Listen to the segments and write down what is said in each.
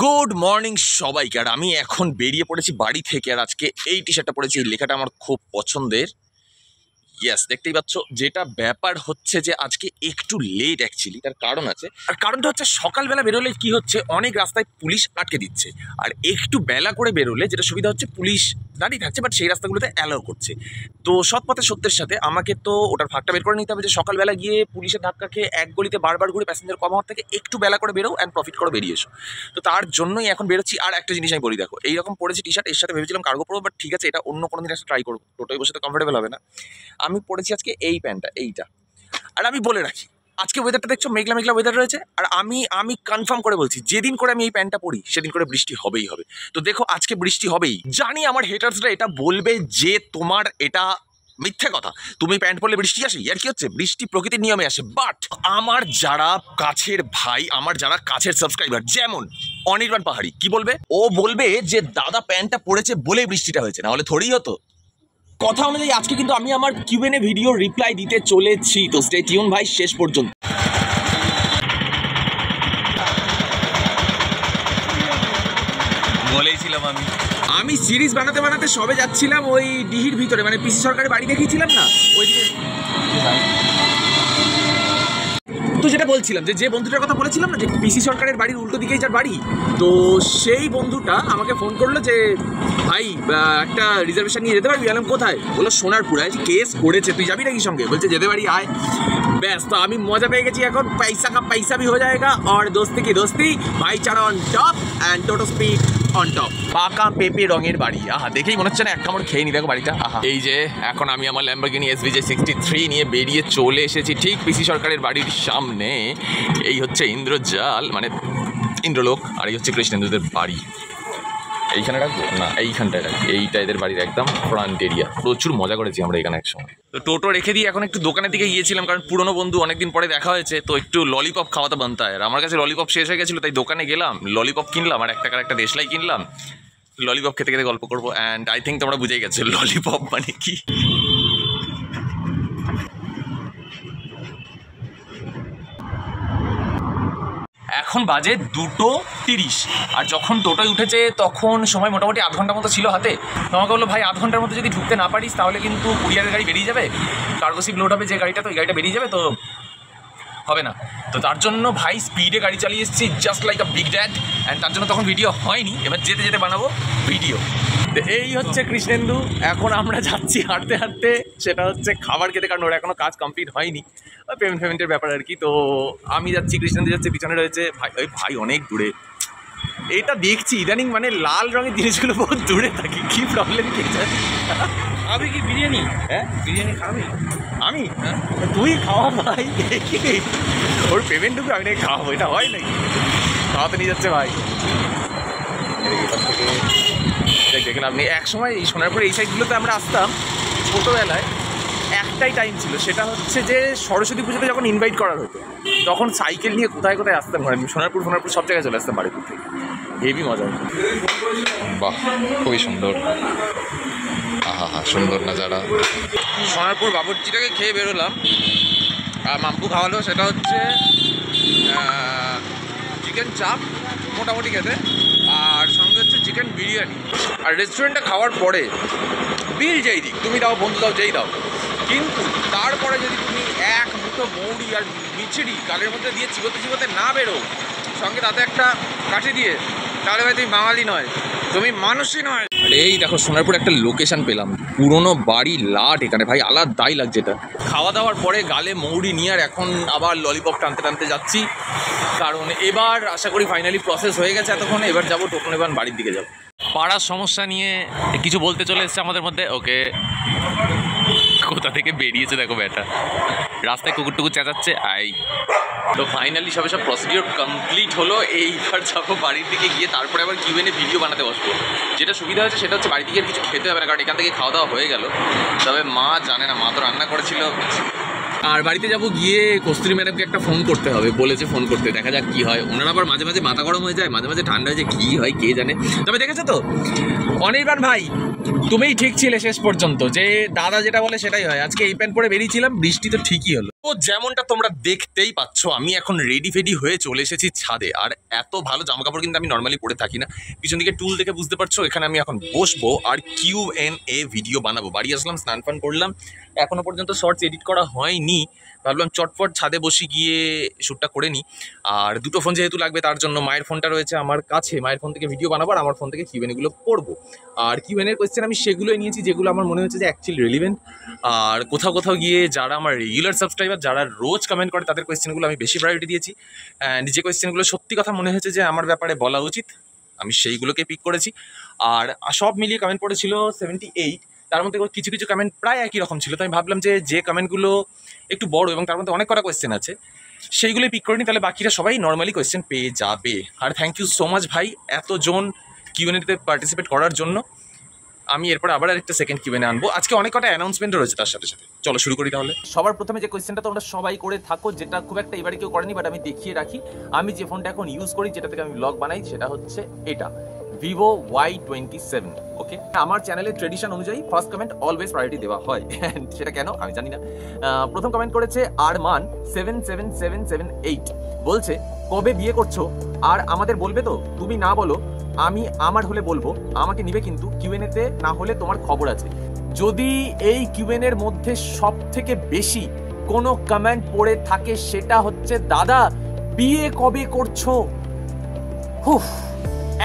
Good morning সবাইকে। আর আমি এখন বেরিয়ে পড়েছি বাড়ি থেকে। আর আজকে এই টি শার্টটা পরেছি, এই লেখাটা আমার খুব পছন্দের। ইয়েস, দেখতেই পাচ্ছ। যেটা ব্যাপার হচ্ছে যে আজকে একটু লেট অ্যাকচুয়ালি, তার কারণ আছে। আর কারণটা হচ্ছে সকালবেলা বেরোলে কি হচ্ছে, অনেক রাস্তায় পুলিশ আটকে দিচ্ছে। আর একটু বেলা করে বেরোলে যেটা সুবিধা হচ্ছে, পুলিশ দাঁড়িয়ে থাকছে বাট সেই রাস্তাগুলোতে অ্যালাউ করছে। তো সৎ পথে সত্যের সাথে আমাকে তো ওটার ভাগটা বের করে নিতে হবে যে সকালবেলা গিয়ে পুলিশের ধাক্কা খেয়ে এক গলিতে বারবার ঘুরে প্যাসেঞ্জার কম হওয়ার থেকে একটু বেলা করে বেরো অ্যান্ড প্রফিট করে বেরিয়ে এসো। তো তার জন্যই এখন বেরোচ্ছি। আর একটা জিনিস আমি বলি, দেখো এইরকম পরেছি টি শার্ট, এর সাথে ভেবেছিলাম কার্গো পরবো, বাট ঠিক আছে এটা অন্য কোনো দিন একটা ট্রাই করবো, টোটোয় বসে তো কমফোর্টেবল হবে না। আমি পরেছি আজকে এই প্যান্টটা, এইটা। আর আমি বলে রাখি, আজকে ওয়েদারটা দেখছো, মেঘলা মেঘলা ওয়েদার রয়েছে। আর আমি কনফার্ম করে বলছি, যেদিন করে আমি এই প্যান্টটা পরি সেদিন করে বৃষ্টি হবেই হবে। তো দেখো আজকে বৃষ্টি হবেই। জানি আমার হেটার্সরা এটা বলবে যে তোমার এটা মিথ্যে কথা, তুমি প্যান্ট পরলে বৃষ্টি আসে। আর কি হচ্ছে, বৃষ্টি প্রকৃতির নিয়মে আসে। বাট আমার যারা কাছের ভাই, আমার যারা কাছের সাবস্ক্রাইবার, যেমন অনির্বাণ পাহাড়ি, কি বলবে? ও বলবে যে দাদা প্যান্টটা পরেছে বলেই বৃষ্টিটা হয়েছে, না হলে থোড়েই হতো। কথা অনুযায়ী আজকে কিন্তু আমি আমার কিউএনএ ভিডিও রিপ্লাই দিতে চলেছি। তো স্টে টিউন ভাই শেষ পর্যন্ত। বলেইছিলাম আমি সিরিজ বানাতে বানাতে সবে যাচ্ছিলাম ওই ডিহির ভিতরে, মানে পিসি সরকারের বাড়ি দেখিয়েছিলাম না ওইদিকে। তো যেটা বলছিলাম, যে বন্ধুটার কথা বলেছিলাম না, যে পিসি সরকারের বাড়ির উল্টো দিকেই যার বাড়ি, তো সেই বন্ধুটা আমাকে ফোন করলো যে ভাই একটা রিজার্ভেশন নিয়ে যেতে পারবি। বললাম কোথায়? বললো সোনারপুরে কেস করেছে, তুই যাবি নাকি সঙ্গে? বলছে যেতে পারি, আয়। ব্যাস, তো আমি মজা পেয়ে গেছি। এখন পয়সা কা পয়সা ভি হয়ে যায়গা আর দোস্তি কি দোস্তি, ভাইচারা অন টপ অ্যান্ড টোটো স্পিড অন টপ। পাকা পেঁপে রঙের বাড়ি, আহা দেখেই মনে হচ্ছে না এক কামড় খেয়ে নি। দেখো বাড়িটা, আহা। এই যে এখন আমি আমার ল্যাম্বরগিনি SVJ 63 নিয়ে বেরিয়ে চলে এসেছি ঠিক পিসি সরকারের বাড়ির সামনে। এই হচ্ছে ইন্দ্রজাল, মানে ইন্দ্রলোক, আর এই হচ্ছে কৃষ্ণেন্দুদের বাড়ি। এইখানে রাখবো না, এইখানটায় রাখবো। এইটা এদের বাড়ির একদম ফ্রন্ট এরিয়া। প্রচুর মজা করেছি আমরা এখানে একসময়। তো টোটো রেখে দিয়ে এখন একটু দোকানের দিকে গিয়েছিলাম, কারণ পুরনো বন্ধু, অনেকদিন পরে দেখা হয়েছে, তো একটু ললিপপ খাওয়াতে বানতে হয়। আর আমার কাছে ললিপপ শেষ হয়ে গেছিলো, তাই দোকানে গেলাম, ললিপপ কিনলাম আর 1 টাকার একটা দেশলাই কিনলাম। ললিপপ খেতে খেতে গল্প করবো। অ্যান্ড আই থিঙ্ক তোমরা বুঝেই গেছো ললিপপ মানে কি। এখন বাজে 2:30। আর যখন টোটোয় উঠেছে তখন সময় মোটামুটি আধ ঘন্টার মতো ছিল হাতে। তো আমাকে বললো ভাই আধ ঘন্টার মধ্যে যদি ঢুকতে না পারিস তাহলে কিন্তু কুরিয়ারের গাড়ি বেরিয়ে যাবে, কার্গো শিপ লোড হবে যে গাড়িটা, তো ওই গাড়িটা বেরিয়ে যাবে, তো হবে না। তো তার জন্য ভাই স্পিডে গাড়ি চালিয়ে এসেছি, just like a big dad. And তার জন্য তখন ভিডিও হয়নি, এবার যেতে যেতে বানাবো ভিডিও। এই হচ্ছে কৃষ্ণেন্দু। এখন আমরা যাচ্ছি হাঁটতে হাঁটতে, সেটা হচ্ছে খাবার খেতে, কারণ ওরা এখনও কাজ কমপ্লিট হয়নি, পেমেন্টের ব্যাপার আর কি। তো আমি যাচ্ছি, কৃষ্ণেন্দু যাচ্ছে, পিছনে রয়েছে ভাই। ওই ভাই অনেক দূরে। এটা দেখছি ইদানিং, মানে লাল রঙের জিনিসগুলো বহুত দূরে থাকে, কি প্রবলেম কি? খাবি কি বিরিয়ানি? হ্যাঁ বিরিয়ানি খাবি? আমি? তুই খাওয়া ভাই, দেখি ওর পেমেন্টটুকু আমি নাকি খাওয়াবো, এটা হয় নাকি? খাওয়াতে নিয়ে যাচ্ছে ভাই। এখান থেকে দেখেন আপনি, এক সময় এই সোনারপুর এই সাইডগুলোতে আমরা আসতাম ছোটোবেলায়। একটাই টাইম ছিল, সেটা হচ্ছে যে সরস্বতী পুজোতে যখন ইনভাইট করার হতো, তখন সাইকেল নিয়ে কোথায় কোথায় আসতাম, সোনারপুর সব জায়গায় চলে আসতাম বাড়িপুর থেকে। হেভি মজা হতো। বাহ, খুবই সুন্দর। আহা হা, সুন্দর নাজারা। সোনারপুর বাবুর্চিটাকে খেয়ে বেরোলাম, আর মাম্পু খাওয়ালো, সেটা হচ্ছে চিকেন চাপ মোটামুটি খেতে, আর সঙ্গে হচ্ছে চিকেন বিরিয়ানি। আর রেস্টুরেন্টটা খাওয়ার পরে বিল যেই দিক, তুমি দাও, বন্ধু দাও, যেই দাও, কিন্তু তারপরে যদি তুমি এক মুঠো মৌরি আর মিছড়ি গালের মধ্যে দিয়ে চিবোতে চিবোতে না বেরো, সঙ্গে তাতে একটা কাঠি দিয়ে, তাহলে ভাই তুমি বাঙালি নয়, তুমি মানুষই নয়। আর এই দেখো সোনারপুর একটা লোকেশন পেলাম, পুরোনো বাড়ি লাট, এখানে ভাই আলাদাই লাগছে এটা। খাওয়া দাওয়ার পরে গালে মৌরি নিয়ে আর এখন আবার ললিপপ টানতে টানতে যাচ্ছি, কারণ এবার আশা করি ফাইনালি প্রসেস হয়ে গেছে এতক্ষণে। এবার যাবো টোটো নেবার, বাড়ির দিকে যাবো। পাড়ার সমস্যা নিয়ে কিছু বলতে চলে এসছে আমাদের মধ্যে। ওকে, কোথা থেকে বেরিয়েছে দেখো ব্যাটা, রাস্তায় কুকুর টুকুর চেঁচাচ্ছে, আই। তো ফাইনালি সব প্রসিডিওর কমপ্লিট হলো। এইবার যাবো বাড়ির দিকে, গিয়ে তারপরে আবার কিউএনএ ভিডিও বানাতে বসবো। যেটা সুবিধা হয়েছে সেটা হচ্ছে বাড়ি থেকে আর কিছু খেতে হবে না, কারণ এখান থেকে খাওয়া দাওয়া হয়ে গেল। তবে মা জানে না, মা তো রান্না করেছিল। আর বাড়িতে যাবো, গিয়ে কস্তুরী ম্যাডামকে একটা ফোন করতে হবে, বলেছে ফোন করতে, দেখা যাক কী হয়। ওনারা আবার মাঝে মাঝে মাথা গরম হয়ে যায়, মাঝে মাঝে ঠান্ডা হয়ে যায়, কী হয় কে জানে। তবে দেখেছো তো অনির্বাণ ভাই, তুমিই ঠিক ছিলে শেষ পর্যন্ত, যে দাদা যেটা বলে সেটাই হয়। আজকে এই প্যান্ট পরে বেরিয়েছিলাম, বৃষ্টি তো ঠিকই হলো। তো যেমনটা তোমরা দেখতেই পাচ্ছ, আমি এখন রেডি ফেডি হয়ে চলে এসেছি ছাদে। আর এত ভালো জামা কাপড় কিন্তু আমি নর্মালি পরে থাকি না। পিছন দিকে টুল দেখে বুঝতে পারছো, এখানে আমি এখন বসবো আর Q&A ভিডিও বানাবো। বাড়ি আসলাম, স্নান ফান করলাম, এখনো পর্যন্ত শর্টস এডিট করা হয়নি। ভাবলাম চটপট ছাদে বসে গিয়ে শ্যুটটা করে নিই। আর দুটো ফোন যেহেতু লাগবে, তার জন্য মায়ের ফোনটা রয়েছে আমার কাছে, মায়ের ফোন থেকে ভিডিও বানাবো আর আমার ফোন থেকে Q&A গুলো পড়বো। আর Q&A কোয়েশ্চেন আমি সেগুলোই নিয়েছি যেগুলো আমার মনে হচ্ছে যে অ্যাকচুয়ালি রিলিভেন্ট। আর কোথাও কোথাও গিয়ে যারা আমার রেগুলার সাবস্ক্রাইবার, যারা রোজ কমেন্ট করে, তাদের কোয়েশ্চেনগুলো আমি বেশি প্রায়োরিটি দিয়েছি। অ্যান্ড যে কোয়েশ্চেনগুলো সত্যি কথা মনে হয়েছে যে আমার ব্যাপারে বলা উচিত, আমি সেইগুলোকে পিক করেছি। আর সব মিলিয়ে কমেন্ট পড়েছিল 78, তার মধ্যে কিছু কিছু কমেন্ট প্রায় একই রকম ছিল। তো আমি ভাবলাম যে কমেন্টগুলো একটু বড় এবং তার মধ্যে অনেক কটা কোয়েশ্চেন আছে, সেইগুলোই পিক করে নিই, তাহলে বাকিরা সবাই নর্মালি কোয়েশ্চেন পেয়ে যাবে। আর থ্যাংক ইউ সো মাচ ভাই এতজন Q&A-তে পার্টিসিপেট করার জন্য। আমি এরপর আবার আরেকটা সেকেন্ড Q&A আনবো। আজকে অনেক কটা অ্যানাউন্সমেন্ট রয়েছে তার সাথে সাথে। চলো শুরু করি তাহলে। সবার প্রথমে যে কোয়েশ্চেনটা তোমরা সবাই করে থাকো, যেটা খুব একটা এবারে কেউ করেনি, বাট আমি দেখিয়ে রাখি। আমি যে ফোনটা এখন ইউজ করি, যেটা থেকে আমি ব্লগ বানাই, সেটা হচ্ছে এটা Vivo Y27। ওকে, আমার চ্যানেলের ট্রেডিশন অনুযায়ী ফার্স্ট কমেন্ট অলওয়েজ প্রায়োরিটি দেওয়া হয়। সেটা কেন আমি জানি না। প্রথম কমেন্ট করেছে আরমান 77778, বলছে কবে বিয়ে করছো আর আমাদের বলবে তো? তুমি না বলো, আমি আমার হলে বলবো, আমাকে নিবে কিন্তু Q&A-তে না হলে তোমার খবর আছে। যদি এই Q&A-র মধ্যে সব থেকে বেশি কোনো কমেন্ট পড়ে থাকে, সেটা হচ্ছে দাদা বিয়ে কবে করছো। হুফ,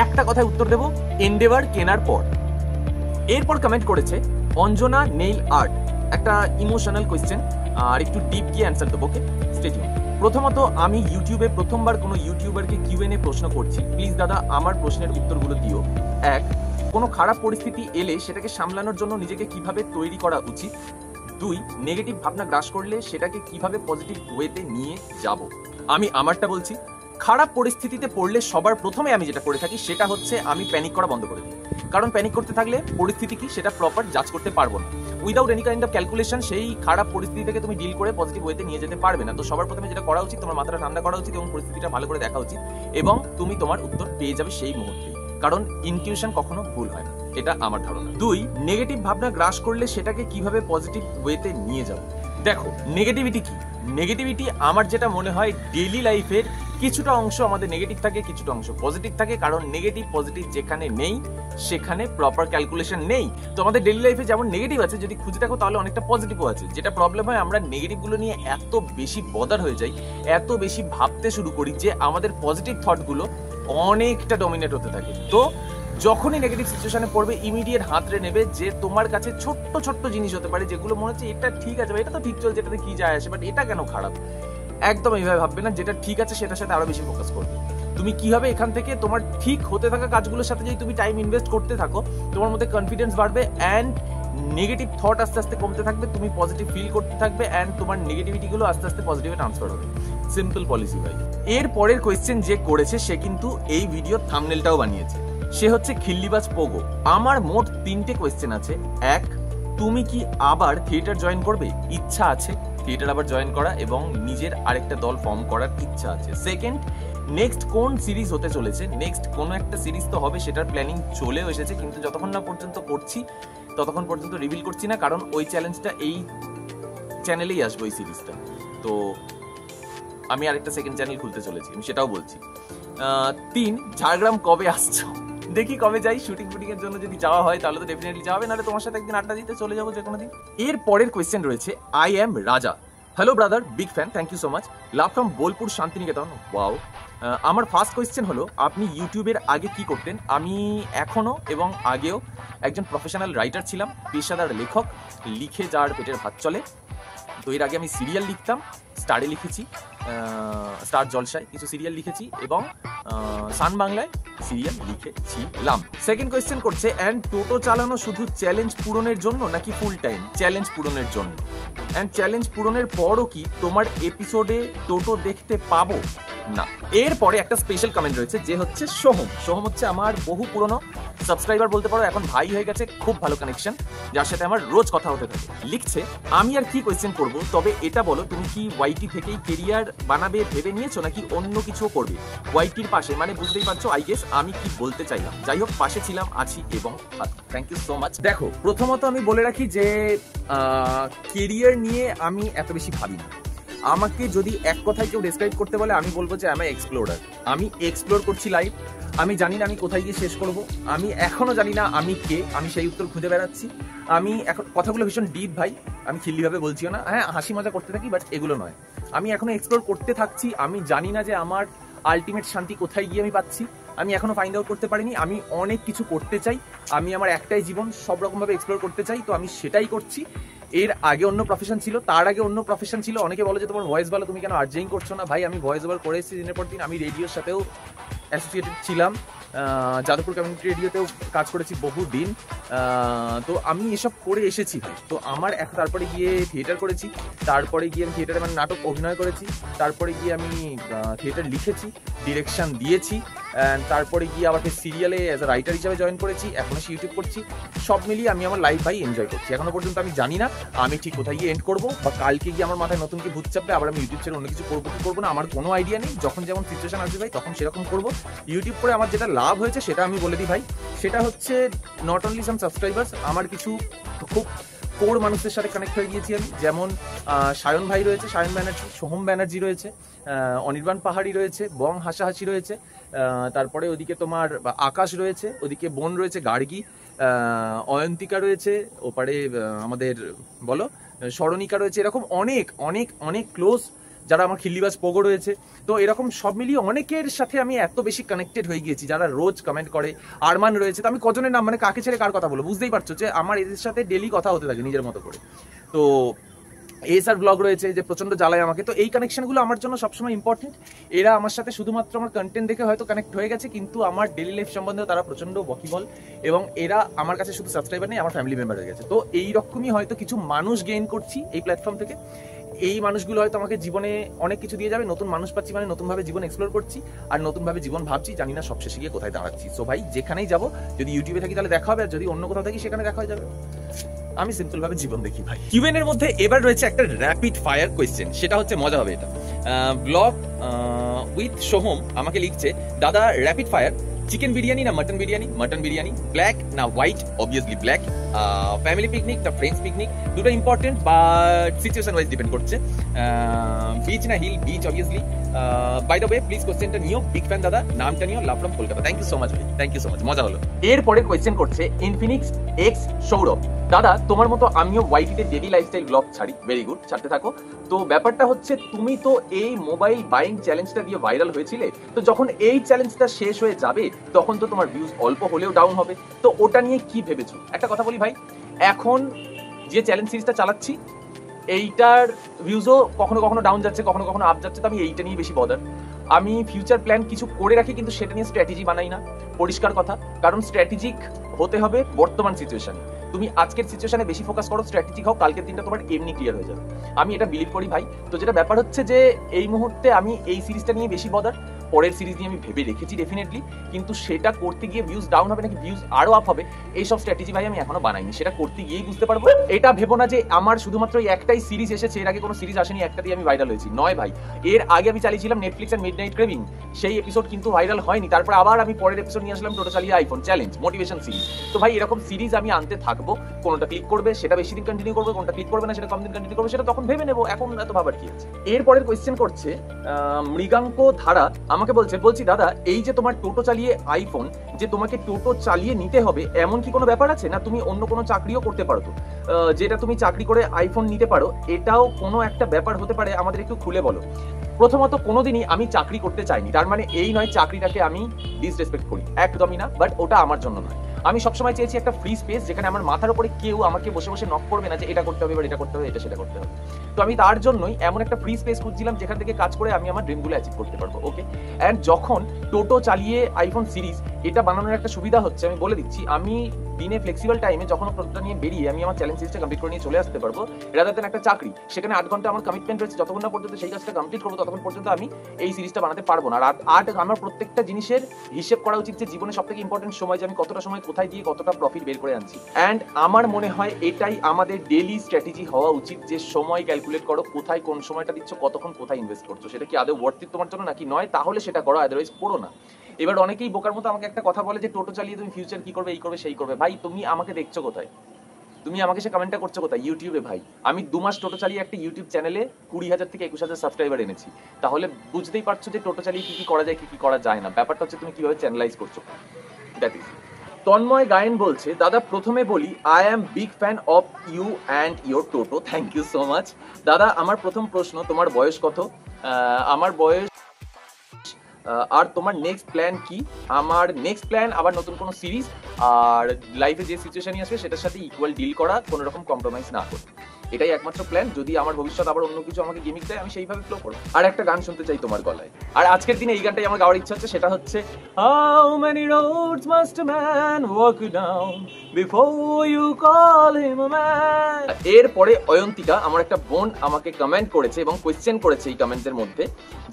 একটা কথায় উত্তর দেবো, এন্ডেভার কেনার পর। এরপর কমেন্ট করেছে অঞ্জনা নেইল আর্ট, একটা ইমোশনাল কোয়েশ্চেন আর একটু ডিপ গিয়ে অ্যান্সার দেবো। ওকে, স্টে টিউন। প্রথমত, আমি ইউটিউবে প্রথমবার কোনো ইউটিউবারকে Q&A প্রশ্ন করছি, প্লিজ দাদা আমার প্রশ্নের উত্তরগুলো দিও। এক, কোনো খারাপ পরিস্থিতি এলে সেটাকে সামলানোর জন্য নিজেকে কিভাবে তৈরি করা উচিত। দুই, নেগেটিভ ভাবনা গ্রাস করলে সেটাকে কিভাবে পজিটিভ ওয়েতে নিয়ে যাব। আমি আমারটা বলছি। খারাপ পরিস্থিতিতে পড়লে সবার প্রথমে আমি যেটা করে থাকি সেটা হচ্ছে আমি প্যানিক করা বন্ধ করে দিই। কারণ প্যানিক করতে থাকলে পরিস্থিতি কি সেটা প্রপার জাজ করতে পারবো না। Without any kind of calculation সেই খারাপ পরিস্থিতি থেকে তুমি ডিল করে পজিটিভ ওয়েতে নিয়ে যেতে পারবে না। তো সবার প্রথমে যেটা করা উচিত, তোমার মাথাটা ঠান্ডা করা উচিত এবং পরিস্থিতিটা ভালো করে দেখা উচিত, এবং তুমি তোমার উত্তর পেয়ে যাবে সেই মুহূর্তে। কারণ ইনটিউশন কখনো ভুল হয় না, এটা আমার ধারণা। দুই, নেগেটিভ ভাবনা গ্রাস করলে সেটাকে কিভাবে পজিটিভ ওয়েতে নিয়ে যাবো। দেখো, নেগেটিভিটি কি? নেগেটিভিটি আমার যেটা মনে হয়, ডেইলি লাইফের কিছুটা অংশ আমাদের নেগেটিভ থাকে, কিছুটা অংশ পজিটিভ থাকে। কারণ নেগেটিভ পজিটিভ যেখানে নেই সেখানে প্রপার ক্যালকুলেশন নেই। তো আমাদের ডেইলি লাইফে যেমন নেগেটিভ আছে, যদি খুঁজে দেখো তাহলে অনেকটা পজিটিভও আছে। যেটা প্রবলেম হয়, আমরা নেগেটিভগুলো নিয়ে এত বেশি বদার হয়ে যাই, এত বেশি ভাবতে শুরু করি যে আমাদের পজিটিভ থটগুলো অনেকটা ডমিনেট হতে থাকে। তো যখনই নেগেটিভ সিচুয়েশনে পড়বে, ইমিডিয়েট হাতড়ে নেবে যে তোমার কাছে ছোট্ট ছোট্ট জিনিস হতে পারে যেগুলো মনে হচ্ছে এটা ঠিক আছে, এটা তো ঠিক চলছে, এটাতে কি যায় আসে, বাট এটা কেন খারাপ। একদম এইভাবে ভাববে না, যেটা ঠিক আছে সেটার সাথে আরো বেশি ফোকাস করবে। তুমি কিভাবে এখান থেকে তোমার ঠিক হতে থাকা কাজগুলোর সাথে যদি তুমি টাইম ইনভেস্ট করতে থাকো, তোমার মধ্যে কনফিডেন্স বাড়বে অ্যান্ড নেগেটিভ থট আস্তে আস্তে কমতে থাকবে, তুমি পজিটিভ ফিল করতে থাকবে অ্যান্ড তোমার নেগেটিভিটি গুলো আস্তে আস্তে পজিটিভে ট্রান্সফার হবে। সিম্পল পলিসি ভাই। এর পরের কোয়েশ্চেন যে করেছে সে কিন্তু এই ভিডিওর থাম্বনেলটাও বানিয়েছে, সে হচ্ছে খিল্লিবাজ পোগো। আমার মোট 3টে কোয়েশ্চেন আছে। এক, তুমি কি আবার থিয়েটার জয়েন করবে? ইচ্ছা আছে থিয়েটার আবার জয়েন করা এবং নিজের আরেকটা দল ফর্ম করার ইচ্ছা আছে। সেকেন্ড, নেক্সট কোন সিরিজ হতে চলেছে? নেক্সট কোনো একটা সিরিজ তো হবে, সেটার প্ল্যানিং চলেও এসেছে, কিন্তু যতক্ষণ না পর্যন্ত করছি ততক্ষণ পর্যন্ত রিভিল করছি না, কারণ ওই চ্যালেঞ্জটা এই চ্যানেলেই আসবে ওই সিরিজটা। তো আমি আরেকটা সেকেন্ড চ্যানেল খুলতে চলেছি, আমি সেটাও বলছি। 3, ঝাড়গ্রাম কবে আসছো? দেখি কবে যাই, শুটিং ফুটিং এর জন্য যদি যাওয়া হয় তাহলে তো ডেফিনেটলি যাবে, নাহলে তোমার সাথে একদিন আড্ডা দিতে চলে যাবো যে কোনো দিন। এর পরের কোয়েশ্চেন রয়েছে I am Raja. Hello brother, big fan, thank you so much, love from Bolpur Santiniketan. Wow. আমার ফার্স্ট কোয়েশ্চেন হলো, আপনি ইউটিউবের আগে কি করতেন? আমি এখনো এবং আগেও একজন প্রফেশনাল রাইটার ছিলাম, পেশাদার লেখক, লিখে যার পেটের ভাত চলে। তো এর আগে আমি সিরিয়াল লিখতাম, স্টারে লিখেছি, স্টার জলসায় কিছু সিরিয়াল লিখেছি এবং সান বাংলায় সিরিয়াল লিখেছিলাম। সেকেন্ড কোয়েশ্চেন করছে, অ্যান্ড টোটো চালানো শুধু চ্যালেঞ্জ পূরণের জন্য নাকি ফুল টাইম? চ্যালেঞ্জ পূরণের জন্য। অ্যান্ড চ্যালেঞ্জ পূরণের পরও কি তোমার এপিসোডে টোটো দেখতে পাবো? না। এরপরে একটা স্পেশাল কমেন্ট রয়েছে, যে হচ্ছে সোহম। সোহম হচ্ছে আমার বহু পুরনো সাবস্ক্রাইবার বলতে পারো, এখন ভাই হয়ে গেছে, খুব ভালো কানেকশন, যার সাথে আমার রোজ কথা হতে থাকে। লিখছে, আমি আর কি কোয়েশ্চেন করব, তবে এটা বলো তুমি কি ওয়াইটি থেকেই কেরিয়ার বানাবে ভেবে নিয়েছো নাকি অন্য কিছুও করবে? ওয়াইটির পাশে, মানে বুঝতেই পারছো আই গেস আমি কি বলতে চাইলাম। যাই হোক, পাশে ছিলাম, আছি এবং থ্যাংক ইউ সো মাচ। দেখো, প্রথমত আমি বলে রাখি যে কেরিয়ার নিয়ে আমি এত বেশি ভাবি না। আমাকে যদি এক কথায় কেউ ডেসক্রাইব করতে বলে আমি বলবো যে আমি এক্সপ্লোরার। আমি এক্সপ্লোর করছি লাইফ। আমি জানি না আমি কোথায় গিয়ে শেষ করব, আমি এখনো জানি না আমি কে, আমি সেই উত্তর খুঁজে বেড়াচ্ছি। আমি এখন কথাগুলো ভীষণ ডিপ ভাই, আমি খিল্লিভাবে বলছিও না, হ্যাঁ হাসি মজা করতে থাকি, বাট এগুলো নয়। আমি এখনো এক্সপ্লোর করতে থাকছি। আমি জানি না যে আমার আলটিমেট শান্তি কোথায় গিয়ে আমি পাচ্ছি, আমি এখনো ফাইন্ড আউট করতে পারিনি। আমি অনেক কিছু করতে চাই, আমি আমার একটাই জীবন, সব রকমভাবে এক্সপ্লোর করতে চাই, তো আমি সেটাই করছি। এর আগে অন্য প্রফেশন ছিল, তার আগে অন্য প্রফেশন ছিল। অনেকে বলে যে তোমার ভয়েস ভালো, তুমি কেন আর্জিং করছো না? ভাই আমি ভয়েস ওভার করে এসেছি দিনের পর দিন। আমি রেডিওর সাথেও অ্যাসোসিয়েটেড ছিলাম, যাদবপুর কমিউনিটি রেডিওতেও কাজ করেছি বহু দিন। তো আমি এসব করে এসেছি ভাই। তো আমার তারপরে গিয়ে থিয়েটার করেছি, তারপরে গিয়ে আমি থিয়েটারে মানে নাটক অভিনয় করেছি, তারপরে গিয়ে আমি থিয়েটার লিখেছি, ডিরেকশন দিয়েছি, তারপরে গিয়ে আমাকে সিরিয়ালে অ্যাজ আ রাইটার হিসাবে জয়েন করেছি, এখন এসে ইউটিউব করছি। সব মিলিয়ে আমি আমার লাইফ ভাই এনজয় করছি। এখনো পর্যন্ত আমি জানি না আমি ঠিক কোথায় গিয়ে এন্ড করবো, বা কালকে গিয়ে আমার মাথায় নতুন কি ভূত চাপবে, আবার আমি ইউটিউব ছেড়ে অন্য কিছু করবো কি করবো না, আমার কোনো আইডিয়া নেই। যখন যেমন সিচুয়েশন আসবে ভাই তখন সেরকম করবো। ইউটিউব করে আমার যেটা লাভ হয়েছে সেটা আমি বলে দিই ভাই, সেটা হচ্ছে নট অনলি সাম সাবস্ক্রাইবার্স, আমার কিছু খুব কোর মানুষদের সাথে কানেক্ট হয়ে গিয়েছি আমি। যেমন সায়ন ভাই রয়েছে, সায়ন ব্যানার্জি, সোহম ব্যানার্জি রয়েছে, অনির্বাণ পাহাড়ি রয়েছে, বং হাসাহাসি রয়েছে, তারপরে ওদিকে তোমার আকাশ রয়েছে, ওদিকে বোন রয়েছে গার্গী, অয়ন্তিকা রয়েছে, ওপারে আমাদের বলো স্মরণিকা রয়েছে। এরকম অনেক অনেক অনেক ক্লোজ যারা আমার খিল্লিবাজ পোগো রয়েছে। তো এরকম সব মিলিয়ে অনেকের সাথে আমি এত বেশি কানেক্টেড হয়ে গিয়েছি, যারা রোজ কমেন্ট করে। আরমান রয়েছে, তো আমি কজনের নাম মানে কাকে ছেড়ে কার কথা বলবো, বুঝতেই পারছো যে আমার এদের সাথে ডেলি কথা হতে থাকে নিজের মতো করে। তো এসআর ব্লগ রয়েছে যে প্রচন্ড জ্বালায় আমাকে। তো এই কানেকশনগুলো আমার জন্য সবসময় ইম্পর্টেন্ট। এরা আমার সাথে শুধুমাত্র আমার কন্টেন্ট দেখে হয়তো কানেক্ট হয়ে গেছে, কিন্তু আমার ডেলি লাইফ সম্বন্ধে তারা প্রচন্ড ওয়াকিবল, এবং এরা আমার কাছে শুধু সাবস্ক্রাইবার নেই, আমার ফ্যামিলি মেম্বার হয়ে গেছে। তো এইরকমই হয়তো কিছু মানুষ গেইন করছি এই প্ল্যাটফর্ম থেকে। এই মানুষগুলো হয়তো আমাকে জীবনে অনেক কিছু দিয়ে যাবে। নতুন মানুষ পাচ্ছি মানে নতুনভাবে জীবন এক্সপ্লোর করছি, আর নতুনভাবে জীবন ভাবছি, জানি না সব শেষে গিয়ে কোথায় দাঁড়াচ্ছি। সো ভাই যেখানেই যাবো, যদি ইউটিউবে থাকি তাহলে দেখা হবে, আর যদি অন্য কোথাও থাকি সেখানে দেখা হয়ে যাবে। আমি সিম্পল ভাবে জীবন দেখি ভাই। কিউএন এর মধ্যে এবার রয়েছে একটা র্যাপিড ফায়ার কোয়েশ্চেন, সেটা হচ্ছে মজা হবে এটা। ব্লগ উইথ সোহম আমাকে লিখছে, দাদা র্যাপিড ফায়ার, চিকেন বিরিয়ানি না mutton biryani? Mutton biryani. Black না white? Obviously black. Family picnic না ফ্রেন্ডস পিকনিক? দুটো important, but situation wise depend করছে। বিচ না hill? Beach obviously. By the way please কোয়েশ্চেনটা নিও, বিগ ফ্যান দাদা, নামটা নিও, love from Kolkata. Thank you so much ভাই, থ্যাংক ইউ সো মাচ, মজা হলো। এরপরে কোয়েশ্চেন করছে ইনফিনিক্স এক্স সৌরভ, দাদা তোমার মতো আমিও ওয়াইটিতে ডেলি লাইফস্টাইল ব্লগ ছাড়ি। ভেরি গুড, ছাড়তে থাকো। তো ব্যাপারটা হচ্ছে তুমি তো এই মোবাইল বাইং চ্যালেঞ্জটা দিয়ে ভাইরাল হয়েছিলে, তো যখন এই চ্যালেঞ্জটা শেষ হয়ে যাবে তখন তো তোমার ভিউজ অল্প হলেও ডাউন হবে, তো ওটা নিয়ে কি ভেবেছো? একটা কথা বলি ভাই, এখন যে চ্যালেঞ্জ সিরিজটা চালাচ্ছি এইটার ভিউজও কখনো কখনো ডাউন যাচ্ছে, কখনো কখনো আপ যাচ্ছে, তো আমি এইটা নিয়ে বেশি বদার। আমি ফিউচার প্ল্যান কিছু করে রাখি, কিন্তু সেটা নিয়ে স্ট্র্যাটেজি বানাই না, পরিষ্কার কথা। কারণ স্ট্র্যাটেজিক হতে হবে বর্তমান সিচুয়েশনে। তুমি আজকের সিচুয়েশনে বেশি ফোকাস করো, স্ট্র্যাটেজিক হও, কালকের দিনটা তোমার এমনি ক্লিয়ার হয়ে যাবে। আমি এটা বিলিভ করি ভাই। তো যেটা ব্যাপার হচ্ছে যে এই মুহূর্তে আমি এই সিরিজটা নিয়ে বেশি বদার, পরের সিরিজ নিয়ে আমি ভেবে রেখেছি ডেফিনেটলি, কিন্তু সেটা করতে গিয়ে ভিউজ ডাউন হবে নাকি ভিউজ আরো আপ হবে, এইসব স্ট্র্যাটেজি ভাই আমি এখনো বানাইনি। সেটা করতে গিয়েই বুঝতে পারবো। এটা ভেবো না যে আমার শুধুমাত্র একটাই সিরিজ এসেছে, এর আগে কোনো সিরিজ আসেনি, একটা দিয়ে আমি ভাইরাল হয়েছি, নয় ভাই। এর আগে আমি চালিয়েছিলাম নেটফ্লিক্স এন্ড মিডনাইট ক্রেভিং, সেই এপিসোড কিন্তু ভাইরাল হয়নি। তারপর আবার আমি পরের এপিসোড নিয়ে আসলাম টোটো চালিয়ে আইফোন চ্যালেঞ্জ, মোটিভেশন সিরিজ। তো ভাই এরকম সিরিজ আমি আনতে থাকবো, কোনটা ক্লিক করবে সেটা বেশি দিন কন্টিনিউ করবে, কোনটা ক্লিক করবে না সেটা কম দিন কন্টিনিউ করবে, সেটা তখন ভেবে নেবো, এখন এত ভাবার কি আছে। এরপরের কোয়েশ্চেন করছে মৃগাঙ্ক ধারা, আমাকে বলছি দাদা এই যে তোমার টোটো চালিয়ে আইফোন, যে তোমাকে টোটো চালিয়ে নিতে হবে এমন কি কোনো ব্যাপার আছে, না তুমি অন্য কোনো চাকরিও করতে পারো? তো যেটা তুমি চাকরি করে আইফোন নিতে পারো, এটাও কোনো একটা ব্যাপার হতে পারে, আমাদের একটু খুলে বলো। প্রথমত কোনোদিনই আমি চাকরি করতে চাইনি, তার মানে এই নয় চাকরিটাকে আমি ডিসরেসপেক্ট করি, একদমই না, বাট ওটা আমার জন্য নয়। আমি সবসময় চেয়েছি একটা ফ্রি স্পেস, যেখানে আমার মাথার উপরে কেউ আমাকে বসে বসে নক করবে না যে এটা করতে হবে, এবার এটা করতে হবে, এটা সেটা করতে হবে। তো আমি তার জন্যই এমন একটা ফ্রি স্পেস খুঁজছিলাম যেখান থেকে কাজ করে আমি আমার ড্রিমগুলো অ্যাচিভ করতে পারবো। ওকে, অ্যান্ড যখন টোটো চালিয়ে আইফোন সিরিজ এটা বানানোর একটা সুবিধা হচ্ছে, আমি বলে দিচ্ছি, আমি দিনে ফ্লেক্সিবল টাইমে যখন টোটোটা নিয়ে বেরিয়ে আমি আমার চ্যালেঞ্জ সিরিজটা কমপ্লিট করে নিয়ে চলে আসতে পারবো, রাদার দেন একটা চাকরি, সেখানে 8 ঘন্টা আমার কমিটমেন্ট রয়েছে, যতক্ষণ না পর্যন্ত সেই কাজটা কমপ্লিট করবো ততক্ষণ পর্যন্ত আমি এই সিরিজটা বানাতে পারবো না। আর আমার প্রত্যেকটা জিনিসের হিসেব করা উচিত যে জীবনে সব থেকে ইম্পর্টেন্ট সময়, যে আমি কতটা সময় কোথায় দিয়ে কতটা প্রফিট বের করে আনছি। অ্যান্ড আমার মনে হয় এটাই আমাদের ডেইলি স্ট্র্যাটেজি হওয়া উচিত, যে সময় ক্যালকুলেট করো, কোথায় কোন সময়টা দিচ্ছ, কতক্ষণ কোথায় ইনভেস্ট করছো, সেটা কি আদৌ ওয়ার্থ ইট তোমার জন্য নাকি নয়, তাহলে সেটা করো, আদারওয়াইজ করো না। এবার অনেকেই বোকার মতো আমাকে একটা কথা বলে যে টোটো চালিয়ে তুমি ফিউচার কি করবে, এই করবে সেই করবে। ভাই তুমি আমাকে দেখছো কোথায়? তুমি আমাকে সে কমেন্টটা করছো কোথায়? ইউটিউবে ভাই। আমি 2 মাস টোটো চালিয়ে একটা ইউটিউব চ্যানেলে 20,000 থেকে 21,000 সাবস্ক্রাইবার এনেছি। তাহলে বুঝতেই পারছো যে টোটো চালিয়ে কি কি করা যায়, কি কি করা যায় না। ব্যাপারটা হচ্ছে তুমি কিভাবে চ্যানেলাইজ করছো। That is. তন্ময় গায়েন বলছে, দাদা প্রথমে বলি I am big fan of you and your টোটো, থ্যাংক ইউ সো মাচ। দাদা আমার প্রথম প্রশ্ন, তোমার বয়স কত? আমার বয়স, আর তোমার নেক্সট প্ল্যান কি? আমার নেক্সট প্ল্যান আবার নতুন কোনো সিরিজ, আর লাইফে যে সিচুয়েশনই আসবে সেটার সাথে ইকুয়াল ডিল করা, কোনো রকম কম্প্রোমাইজ না করে, এটাই একমাত্র প্ল্যান। যদি আমার ভবিষ্যৎ আবার অন্য কিছু আমাকে গিমিক দেয় আমি সেইভাবে ফ্লো করবো। আর একটা গান শুনতে চাই তোমার গলায়, আর আজকের দিনে এই গানটাই আমার গাওয়ার ইচ্ছা হচ্ছে, সেটা হচ্ছে How many roads must a man walk down before you call him a man? এরপরে অয়ন্তিকা, আমার একটা বোন, আমাকে কমেন্ট করেছে এবং কোয়েশ্চেন করেছে এই কমেন্টসের মধ্যে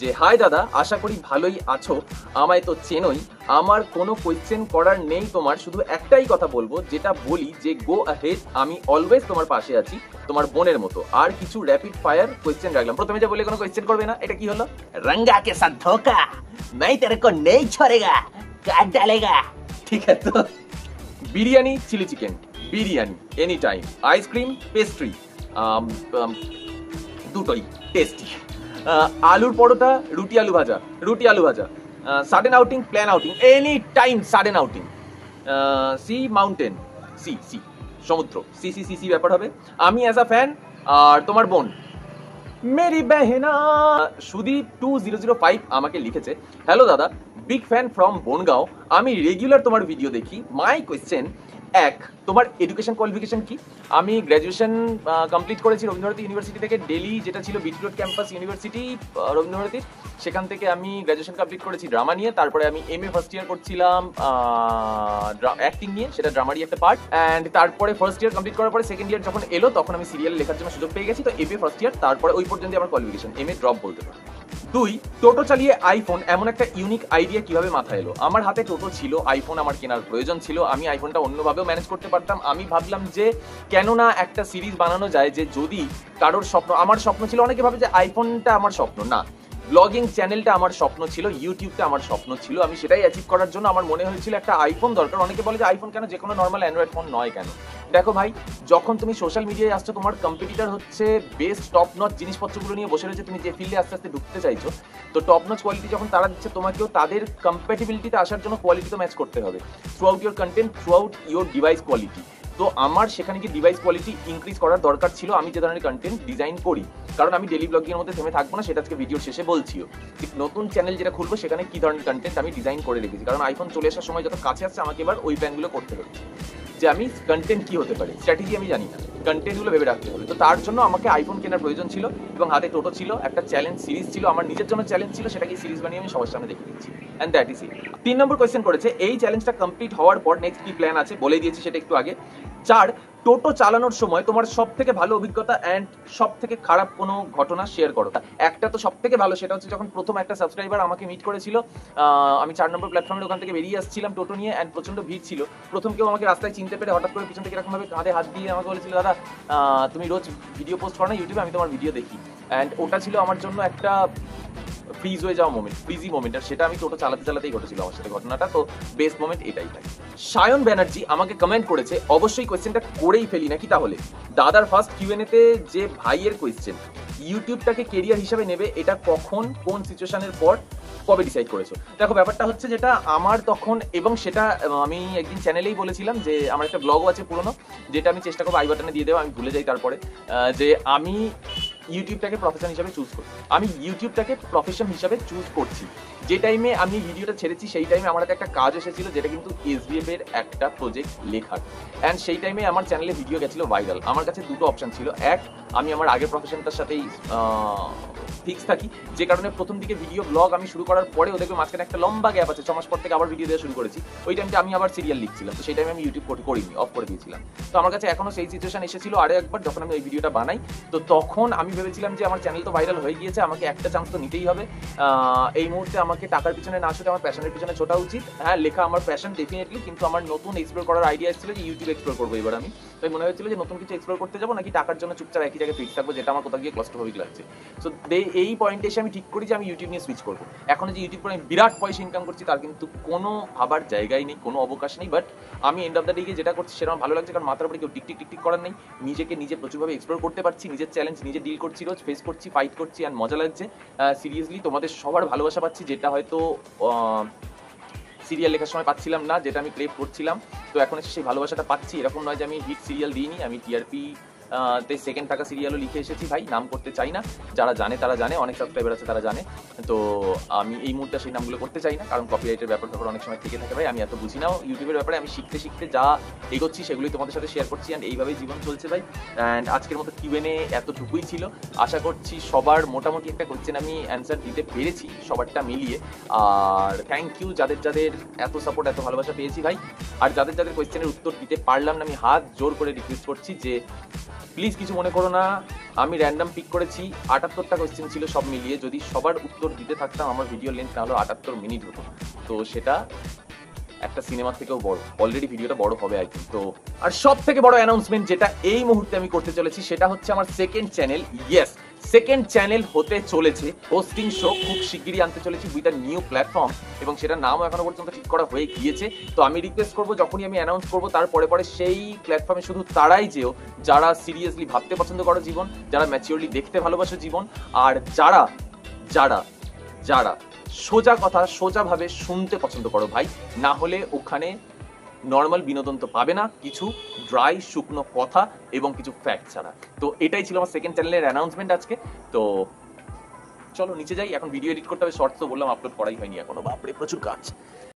যে হাই দাদা, আশা করি ভালোই আছো, আমায় তো চেনোই, আমার কোনো কোয়েশ্চেন করার নেই তোমার, শুধু একটাই কথা বলবো, যেটা বলি যে গো আহেড, আমি অলওয়েজ তোমার পাশে আছি, তোমার বোনের মতো। আর কিছু র্যাপিড ফায়ার কোয়েশ্চেন রাখলাম। প্রথমে যে বলে কোনো কোয়েশ্চেন করবে না, এটা কি হলো? रंगा के साथ धोखा, मैं तेरे को नहीं छोड़ेगा, काट डालेगा। ঠিক আছে তো? Biryani, chilli chicken, biryani any time, ice cream, pastry, দুটোই টেস্টি, আলুর পরোটা, রুটি আলু ভাজা, রুটি আলু ভাজা, sudden outing, plan outing, any time sudden outing, sea mountain, sea sea সমুদ্র, সি সি সি সি ব্যাপার হবে। আমি অ্যাজ আ ফ্যান, আর তোমার বোন মেরি বেহেনা। সুদীপ 2005 আমাকে লিখেছে, হ্যালো দাদা, বিগ ফ্যান ফ্রম বনগাঁও, আমি রেগুলার তোমার ভিডিও দেখি। মাই কোয়েশ্চেন, এক, তোমার এডুকেশন কোয়ালিফিকেশন কি? আমি গ্র্যাজুয়েশন কমপ্লিট করেছি রবীন্দ্রভারতী ইউনিভার্সিটি থেকে, দিল্লি যেটা ছিল বিটি রোড ক্যাম্পাস ইউনিভার্সিটি রবীন্দ্রভারতীর, সেখান থেকে আমি গ্র্যাজুয়েশন কমপ্লিট করেছি ড্রামা নিয়ে। তারপরে আমি এমএ ফার্স্ট ইয়ার করছিলাম অ্যাক্টিং নিয়ে, সেটা ড্রামারই একটা পার্ট। অ্যান্ড তারপরে ফার্স্ট ইয়ার কমপ্লিট করার পরে সেকেন্ড ইয়ার যখন এলো তখন আমি সিরিয়াল লেখার জন্য সুযোগ পেয়ে গেছি, তো এমএ ফার্স্ট ইয়ার, তারপরে ওই পর্যন্ত আমার কোয়ালিফিকেশন, এমএ ড্রপ বলতে পারো। 2, টোটো চালিয়ে আইফোন, এমন একটা ইউনিক আইডিয়া কিভাবে মাথায় এলো? আমার হাতে টোটো ছিল, আইফোন আমার কেনার প্রয়োজন ছিল, আমি আইফোনটা অন্যভাবেও ম্যানেজ করতে পারতাম। আমি ভাবলাম যে কেন না একটা সিরিজ বানানো যায়, যে যদি কারোর স্বপ্ন, আমার স্বপ্ন ছিল, অনেকে ভাবে যে আইফোনটা আমার স্বপ্ন, না, ব্লগিং চ্যানেলটা আমার স্বপ্ন ছিল, ইউটিউবটা আমার স্বপ্ন ছিল, আমি সেটাই অ্যাচিভ করার জন্য আমার মনে হয়েছিল একটা আইফোন দরকার। অনেকে বলে যে আইফোন কেন, যে কোনো নর্মাল অ্যান্ড্রয়েড ফোন নয় কেন? দেখো ভাই, যখন তুমি সোশ্যাল মিডিয়ায় আসছো, তোমার কম্পিটিটর হচ্ছে বেস্ট টপ নচ জিনিসপত্রগুলো নিয়ে বসে রয়েছে, তুমি যে ফিল্ডে আস্তে আস্তে ঢুকতে চাইছো, তো টপ নচ কোয়ালিটি যখন তারা দিচ্ছে, তোমাকেও তাদের কম্প্যাটিবিলিটিতে আসার জন্য কোয়ালিটি তো ম্যাচ করতে হবে through out your content, through out your device quality. তো আমার সেখানে কি ডিভাইস কোয়ালিটি ইনক্রিজ করার দরকার ছিল, আমি যে ধরনের কন্টেন্ট ডিজাইন করি, কারণ আমি ডেলি ব্লগিংয়ের মধ্যে থেমে থাকবো না, সেটা আজকে ভিডিওর শেষে বলছিও। নতুন চ্যানেল যেটা খুলবো সেখানে কি ধরনের কন্টেন্ট আমি ডিজাইন করে রেখেছি, কারণ আইফোন চলে আসার সময় যত কাছে আসছে আমাকে এবার ওই প্ল্যানগুলো করতে হচ্ছে, যে আমি কন্টেন্ট কি হতে পারে, স্ট্র্যাটেজি আমি জানি না, কন্টেন্টগুলো ভেবে রাখতে হবে। তো তার জন্য আমাকে আইফোন কেনার প্রয়োজন ছিল, এবং হাতে টোটো ছিল, একটা চ্যালেঞ্জ সিরিজ ছিল, আমার নিজের জন্য চ্যালেঞ্জ ছিল, সেটাকে সিরিজ বানিয়ে আমি সবার সামনে দেখে দিচ্ছি, and that is it. 3 number question করেছে, এই চ্যালেঞ্জটা কমপ্লিট হওয়ার পর নেক্সট কি প্ল্যান আছে? বলে দিয়েছি সেটা একটু আগে। 4, টোটো চালানোর সময় তোমার সব থেকে ভালো অভিজ্ঞতা অ্যান্ড সব থেকে খারাপ কোনো ঘটনা শেয়ার করো। একটা তো সব থেকে ভালো, সেটা হচ্ছে যখন প্রথম একটা সাবস্ক্রাইবার আমাকে মিট করেছিল, আমি 4 নম্বর প্ল্যাটফর্মের ওখান থেকে বেরিয়ে আসছিলাম টোটো নিয়ে, অ্যান্ড প্রচন্ড ভিড় ছিল। প্রথম কেউ আমাকে রাস্তায় চিনতে পেরে হঠাৎ করে পিছন থেকে এরকমভাবে কাঁধে হাত দিয়ে আমাকে বলেছিল, দাদা তুমি রোজ ভিডিও পোস্ট করো না ইউটিউবে, আমি তোমার ভিডিও দেখি। অ্যান্ড ওটা ছিল আমার জন্য একটা ফ্রিজ হয়ে যাওয়া মোমেন্ট, ফ্রিজি মোমেন্ট, আর সেটা আমি টোটো চালাতে চালাতেই ঘটেছিল আমার সাথে ঘটনাটা। তো বেস্ট মোমেন্ট এটাই থাকে। সায়ন ব্যানার্জি আমাকে কমেন্ট করেছে, অবশ্যই কোয়েশ্চেনটা করেই ফেলি নাকি তাহলে? দাদার ফার্স্ট কিউএনএতে যে ভাইয়ের কোয়েশ্চেন, ইউটিউবটাকে কেরিয়ার হিসাবে নেবে, এটা কখন, কোন সিচুয়েশনের পর, কবে ডিসাইড করেছো? দেখো ব্যাপারটা হচ্ছে যেটা আমার তখন, এবং সেটা আমি একদিন চ্যানেলেই বলেছিলাম যে আমার একটা ব্লগও আছে পুরনো, যেটা আমি চেষ্টা করবো আই বাটনে দিয়ে দেবো, আমি ভুলে যাই তারপরে, যে আমি ইউটিউবটাকে প্রফেশন হিসাবে চুজ করি, আমি ইউটিউবটাকে প্রফেশন হিসাবে চুজ করছি। যে টাইমে আমি ভিডিওটা ছেড়েছি সেই টাইমে আমার হাতে একটা কাজ এসেছিল, যেটা কিন্তু এসবিএফ এর একটা প্রজেক্ট লেখার, অ্যান্ড সেই টাইমে আমার চ্যানেলে ভিডিও গেছিল ভাইরাল। আমার কাছে দুটো অপশন ছিল, এক, আমি আমার আগের প্রফেশনটার সাথেই ফিক্স থাকি, যে কারণে প্রথম দিকে ভিডিও ব্লগ আমি শুরু করার পরেও দেখবে মাঝখানে একটা লম্বা গ্যাপ আছে, 6 মাস পর থেকে আবার ভিডিও দেওয়া শুরু করেছি। ওই টাইমটা আমি আবার সিরিয়াল লিখছিলাম, তো সেই টাইমে আমি ইউটিউব করিনি, অফ করে দিয়েছিলাম। তো আমার কাছে এখনো সেই সিচুয়েশন এসেছিল আরও একবার, যখন আমি ওই ভিডিওটা বানাই, তো তখন আমি ভেবেছিলাম যে আমার চ্যানেল তো ভাইরাল হয়ে গিয়েছে, আমাকে একটা চান্স তো নিতেই হবে। এই মুহূর্তে আমাকে টাকার পিছনে না ছুটে আমার প্যাশনের পিছনে ছোটা উচিত। হ্যাঁ, লেখা আমার প্যাশন ডেফিনেটলি, কিন্তু আমার নতুন এক্সপ্লোর করার আইডিয়া এসেছিল যে ইউটিউব এক্সপ্লোর করবো এবার আমি। তাই মনে হয়েছিল যে নতুন কিছু এক্সপ্লোর করতে যাবো, নাকি টাকার জন্য চুপচাপ একই জায়গায় ফিক্স থাকবো, যেটা আমার কোথাও গিয়ে ক্লাস্ট্রোফোবিক লাগছে। সো এই পয়েন্টে এসে আমি ঠিক করি যে আমি ইউটিউব নিয়ে সুইচ করবো। এখন যে ইউটিউব করে আমি বিরাট পয়সা ইনকাম করছি তার কিন্তু কোনো ভাবার জায়গায় নেই, কোনো অবকাশ নেই। বাট আমি এন্ড অফ দ্য ডে যেটা করছি সেটা আমার ভালো লাগছে, কারণ মাথার উপরে কেউ টিক করার নেই। নিজেকে নিজে প্রচুরভাবে এক্সপ্লোর করতে পারছি, নিজের চ্যালেঞ্জ নিজে ডিল করছি, রোজ ফেস করছি, ফাইট করছি, আর মজা লাগছে। সিরিয়াসলি তোমাদের সবার ভালোবাসা পাচ্ছি, যেটা হয়তো সিরিয়াল লেখার সময় পাচ্ছিলাম না, যেটা আমি ক্রেভ করছিলাম। তো এখন এসে সেই ভালোবাসাটা পাচ্ছি। এরকম নয় যে আমি হিট সিরিয়াল দিইনি, আমি টিআরপি তে সেকেন্ড থাকা সিরিয়ালও লিখে এসেছি ভাই, নাম করতে চাই না। যারা জানে তারা জানে, অনেক সাবস্ক্রাইবার আছে তারা জানে। তো আমি এই মুহূর্তে সেই নামগুলো করতে চাই না, কারণ কপিরাইটের ব্যাপার অনেক সময় থেকে থাকে ভাই। আমি এত বুঝি নাও ইউটিউবের ব্যাপারে, আমি শিখতে যা এগোচ্ছি সেগুলোই তোমাদের সাথে শেয়ার করছি। অ্যান্ড এইভাবেই জীবন চলছে ভাই। অ্যান্ড আজকের মতো কিউএনএ এতটুকুই ছিল। আশা করছি সবার মোটামুটি একটা কোয়েশ্চেন আমি অ্যান্সার দিতে পেরেছি, সবারটা মিলিয়ে। আর থ্যাংক ইউ যাদের এত সাপোর্ট, এত ভালোবাসা পেয়েছি ভাই। আর যাদের কোয়েশ্চেনের উত্তর দিতে পারলাম না, আমি হাত জোর করে রিকোয়েস্ট করছি যে প্লিজ কিছু মনে করো না। আমি র্যান্ডাম পিক করেছি, 78টা কোয়েশ্চেন ছিল সব মিলিয়ে। যদি সবার উত্তর দিতে থাকতাম আমার ভিডিও লেন্থ না হলো 78 মিনিট হতো। তো সেটা একটা সিনেমার থেকেও বড়, অলরেডি ভিডিওটা বড় হবে আই থিঙ্ক। তো আর সব থেকে বড় অ্যানাউন্সমেন্ট যেটা এই মুহূর্তে আমি করতে চলেছি সেটা হচ্ছে আমার second channel. Yes, second channel হতে চলেছে, হোস্টিং শো খুব শিগগিরই আনতে চলেছি উইথ আ নিউ প্ল্যাটফর্ম, এবং সেটার নামও এখনো পর্যন্ত ঠিক করা হয়ে গিয়েছে। তো আমি রিকোয়েস্ট করবো যখনই আমি অ্যানাউন্স করবো তার পরে সেই প্ল্যাটফর্মে শুধু তারাই যেও যারা সিরিয়াসলি ভাবতে পছন্দ করো জীবন, যারা ম্যাচিওরলি দেখতে ভালোবাসো জীবন, আর যারা যারা যারা সোজা কথা সোজাভাবে শুনতে পছন্দ করো ভাই। না হলে ওখানে নর্মাল বিনোদন তো পাবে না, কিছু ড্রাই শুকনো কথা এবং কিছু ফ্যাক্ট ছাড়া। তো এটাই ছিল আমার সেকেন্ড চ্যানেলের অ্যানাউন্সমেন্ট আজকে। তো চলো নিচে যাই, এখন ভিডিও এডিট করতে হবে, শর্টস তো বললাম আপলোড করাই হয়নি এখনো, বাপরে প্রচুর কাজ।